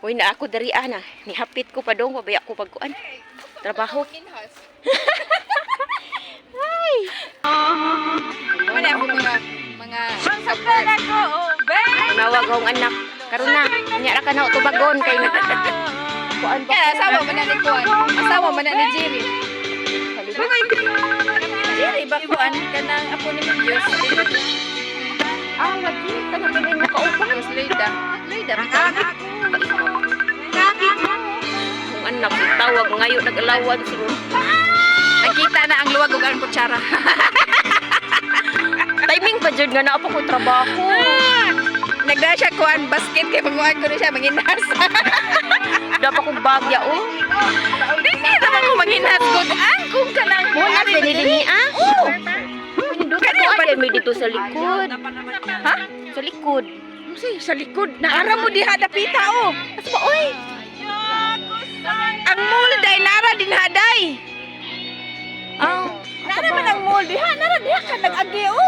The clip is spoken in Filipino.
Uy na ako dari ana. Nihapit ko pa dong pabaya ko pagkuan. Trabaho. Ay. Ano ako mga support. Nawag akong anak. Karon na. Nya ra ka na tubagon kay kuan ba? Kaya asawa man na ni Kuan. Asawa man na ni Jerry. Jerry ba Kuan kanang apo ni Diyos. Ah, lagi kana bilin mo kaupa. Mas Leida. Leida. Ang anak tawag ngayon nag-alawan siguro. Nakita na ang luwag ug ang kutsara. Timing pa jud nga naa pa ko trabaho. Nagda siya Kuan basket kay manguan ko na siya manginas. Dapat kong bagya oh. Hindi naman ko manginas gud. Kung kanang Muna pinili ah. Oo. Kaya ba may dito sa likod? Ha? Sa likod. Kasi sa likod naara mo diha dapita oh. Asa ba oy? Ang mall day nara din haday. Ah, Nara man ang mall diha, nara diha ka nag-agi oh.